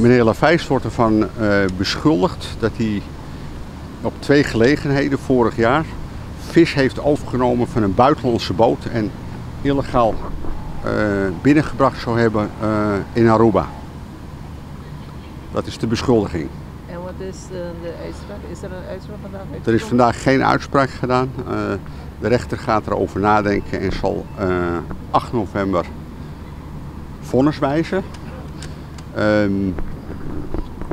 Meneer Lavijs wordt ervan beschuldigd dat hij op 2 gelegenheden vorig jaar vis heeft overgenomen van een buitenlandse boot en illegaal binnengebracht zou hebben in Aruba. Dat is de beschuldiging. En wat is de uitspraak? Is er een uitspraak vandaag? Er is vandaag geen uitspraak gedaan. De rechter gaat erover nadenken en zal 8 november vonnis wijzen. Het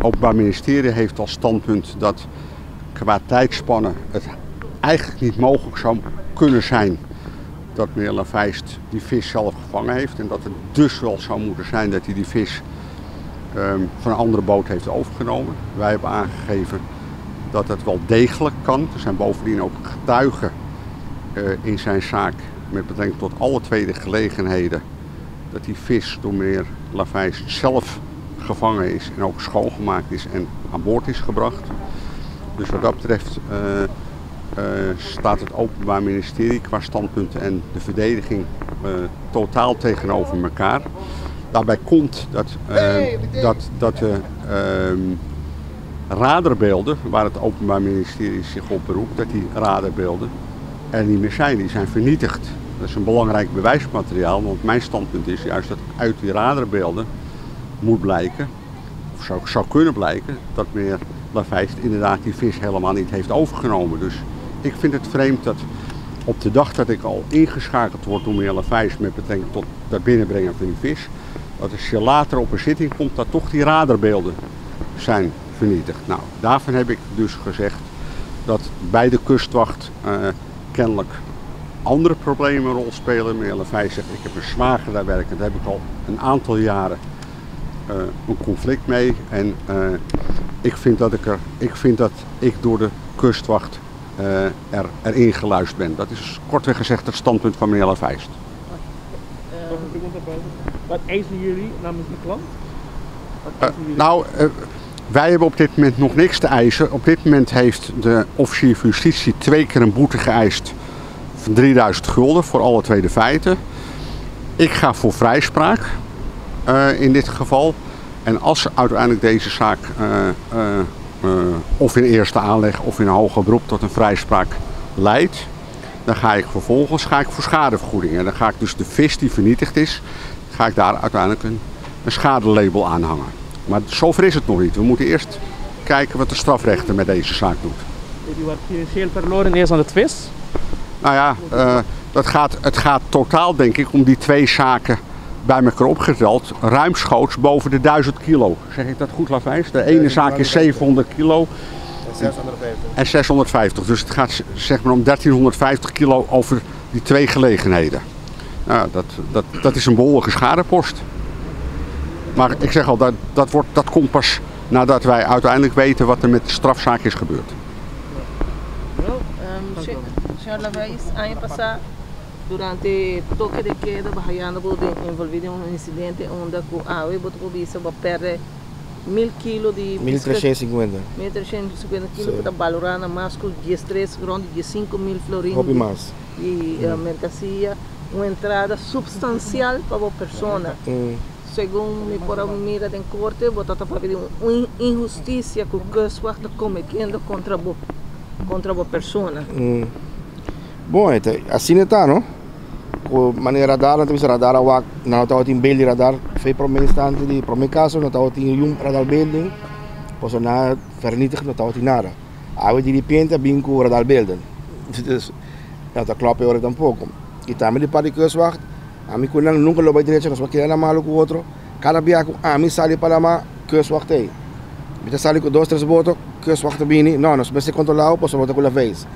Openbaar Ministerie heeft als standpunt dat qua tijdspannen het eigenlijk niet mogelijk zou kunnen zijn dat meneer Lavijs die vis zelf gevangen heeft. En dat het dus wel zou moeten zijn dat hij die vis van een andere boot heeft overgenomen. Wij hebben aangegeven dat het wel degelijk kan. Er zijn bovendien ook getuigen in zijn zaak met betrekking tot alle 2 de gelegenheden dat die vis door meneer Lavijs zelf gevangen is en ook schoongemaakt is en aan boord is gebracht. Dus wat dat betreft staat het Openbaar Ministerie qua standpunten en de verdediging totaal tegenover elkaar. Daarbij komt dat de radarbeelden, waar het Openbaar Ministerie zich op beroept, dat die radarbeelden er niet meer zijn. Die zijn vernietigd. Dat is een belangrijk bewijsmateriaal, want mijn standpunt is juist dat uit die radarbeelden moet blijken, of zou kunnen blijken, dat meneer Lavijs inderdaad die vis helemaal niet heeft overgenomen. Dus ik vind het vreemd dat op de dag dat ik al ingeschakeld word door meneer Lavijs met betrekking tot het binnenbrengen van die vis, dat als je later op een zitting komt, dat toch die radarbeelden zijn vernietigd. Nou, daarvan heb ik dus gezegd dat bij de kustwacht kennelijk andere problemen een rol spelen. Meneer Lavijs zegt, ik heb een zwager daar werken, daar heb ik al een aantal jaren een conflict mee. En ik vind dat ik door de kustwacht erin geluisterd ben. Dat is kortweg gezegd het standpunt van meneer Lavijs. Wat eisen jullie namens die klant? Wij hebben op dit moment nog niks te eisen. Op dit moment heeft de officier van justitie 2 keer een boete geëist van 3000 gulden voor alle 2 de feiten. Ik ga voor vrijspraak in dit geval. En als uiteindelijk deze zaak of in eerste aanleg of in een hoger beroep tot een vrijspraak leidt, dan ga ik vervolgens voor schadevergoeding. En dan ga ik dus de vis die vernietigd is, ga ik daar uiteindelijk een schadelabel aan hangen. Maar zover is het nog niet. We moeten eerst kijken wat de strafrechter met deze zaak doet. U wordt financieel verloren eerst aan de twist? Nou ja, het gaat totaal denk ik om die 2 zaken bij elkaar opgeteld. Ruimschoots boven de 1000 kilo. Zeg ik dat goed, Lavijs? De ene zaak is 700 kilo. En 650. Dus het gaat zeg maar om 1350 kilo over die 2 gelegenheden. Nou, dat is een behoorlijke schadepost. Maar ik zeg al, dat komt pas nadat wij uiteindelijk weten wat er met de strafzaak is gebeurd. Senhor Lavijs, ano passado, durante toque de queda, Bahaiana foi envolvido em incidente onde a água botou bisa perde 1000 kilo de 1350. 1350 kilo da balorana másculo de 3 grande de 5000 florinos de mercancia, uma entrada substancial para a pessoa. Segundo me por a mira em corte, botata para pedir uma injustiça que o kustwacht está cometendo contra a pessoa. Bom, assim está, não? Com maneira radar, então radar awak, não está em beeld radar, foi para o instante de para o caso, não está em radar beelden, pois na vernietigd, não está em nada. Aí de repente bem com radar beelden, dus dat klopt hoor tampouco. E também de para o kustwacht, a mim quando nunca lo vai direito, nós queremos malo com o outro, cada dia a mim sai para lá kustwacht aí. Kita sai com 2, 3 botos, kustwacht bini, não, nós bem controlado, pois volta com a vez.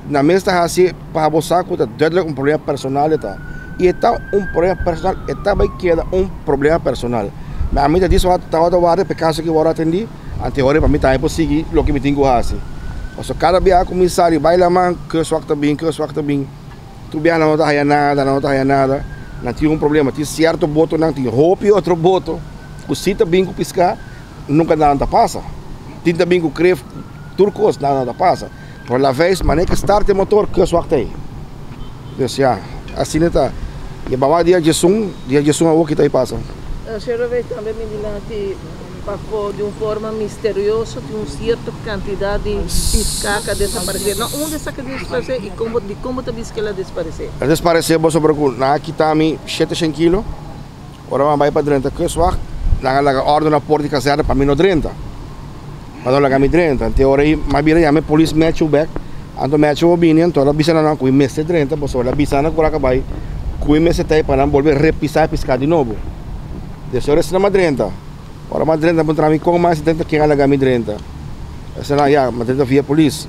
Na mesa assim para você que duidelijk problema personal está e está problema personal está bem que é problema personal mas a mim diz o tá o por caso que eu vou atender anterior para mim tá impossível o que me tenho a fazer ou cada dia comissário vai lá man que só está bem tu bem não tá nada não tem problema tem certo boto não tem roupa e outro boto o sita bem com piscar nunca nada passa tem também com creve turcos nada passa por Lavijs, maar ik start de motor kustwacht aí. Dus ja, assim está. E bawa dia Jesung ook kita passa. Senhor Lavijs também me dilante de uma forma misteriosa, de uma certa quantidade de pesca que desapareceu. Não, onde essa que desapareceu e como tu viste que ela desapareceu? Ela desapareceu, você procura, na aqui está 700 kg, agora vai para 30 kg, na ordem na porta de caseada para mim no 30. Para não lagar 30, então agora mais bem a polícia mete o back, então mete o opinião, então ela bisa na com mês 30, você ela bisa na cura que vai, com mês 30 para não volver repisar e pescar de novo. Desse hora está na 30. Ora ma 30 punta mi com mais 70 que ela lagar 30. Essa lá já, mas 30 via polícia.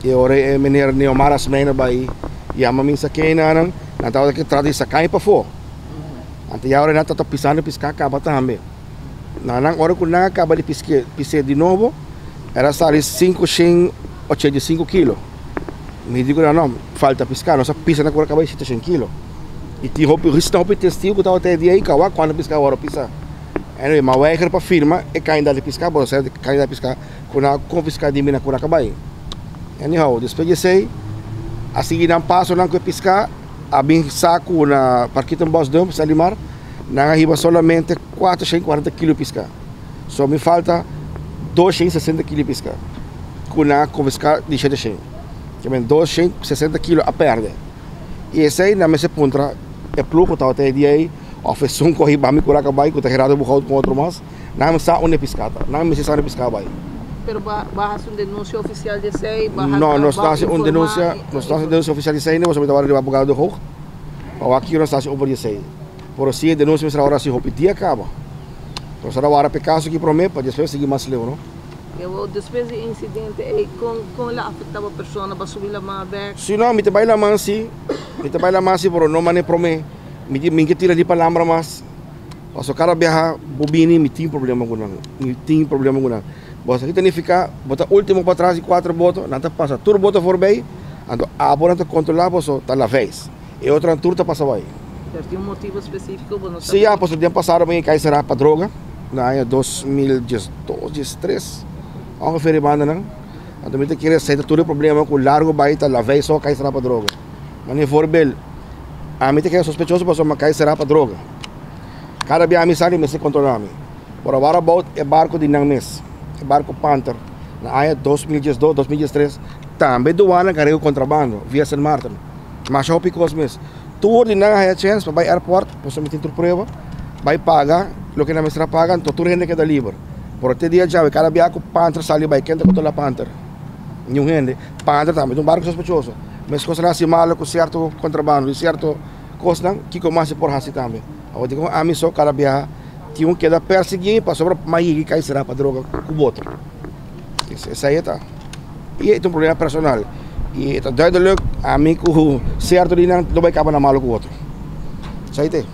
E agora é meneer Neomar Asmena vai e a mamãe saquei na tava que trata isso cai para fora. Ante já hora nata pisando piscar acaba também. Na hora que não acaba de piscar de novo, era só 585 kg. Me digo não, falta piscar, não só pisa na cor acaba de 700 kg. E ti hopi risco testigo que tava até dia aí kawa quando piscar agora pisar. Anyway, mas o eiger para firma é ainda de piscar, você ainda de piscar quando a confiscar de mina cor acaba aí. Anyhow, depois de sei, a seguir não passo não que piscar, a bem saco na parquita boss dump Salimar, não arriba solamente 440 kg piscar. Só me falta 260 kg piscar. Com a confiscar de 700. Que é 260 kg a perder. E esse aí, na minha ponta, é pluco, tá até dia aí, oferece um corri para me curar com bairro, que tá gerado com outro mas, não me sabe onde piscar, não me sabe piscar bairro. Pero barras uma denúncia oficial de sei, não, nós estamos uma denúncia, oficial de sei, nós vamos trabalhar de advogado do Hoog, ou aqui nós estamos over de sei. Por si denúncia me será hora se repetir acaba. Nós será hora pecaso que promete para depois seguir mais leu, não? Eu depois do incidente, como ela afetava a pessoa para subir a mão back? Se não, me te vai lá mansi, pero não mane promete. Me que tira de palavra mas o cara viaja bobini me tem problema com não você aqui tem que ficar bota último para trás e 4 botas nada passa tudo bota for bem então a bola tá controlar você tá na vez e outra turta passa vai tem um motivo específico não sim já posso dia passado bem cai será para droga na ano 2012 13 ao referir banda não então me querer sair todo problema com largo baita na vez só cai será para droga mas nem for bem a mim que é sospechoso para uma cai será para droga. Cada dia a mim sai me se controlar. Por agora boat é barco de não mês, é barco Panther. Na área 2012, 2013 também doana carrega contrabando via San Martin. Mas já picos mês. Tudo de não é chance para ir aeroporto, posso meter prova, vai pagar, o que não me será pagando, todo gente que dá livre. Por até dia já cada dia com Panther sai vai quem controla Panther. Nenhum gente, Panther também um barco sospechoso. Mas coisa assim mal com certo contrabando e certo coisa que começa por assim também. Eu digo a mim só cada dia tinha que dar perseguir para sobre mais que cai será para droga com outro. Isso aí tá. E é um problema personal. E tá doido a mim com certo de não vai acabar na mal com outro. Isso aí tem.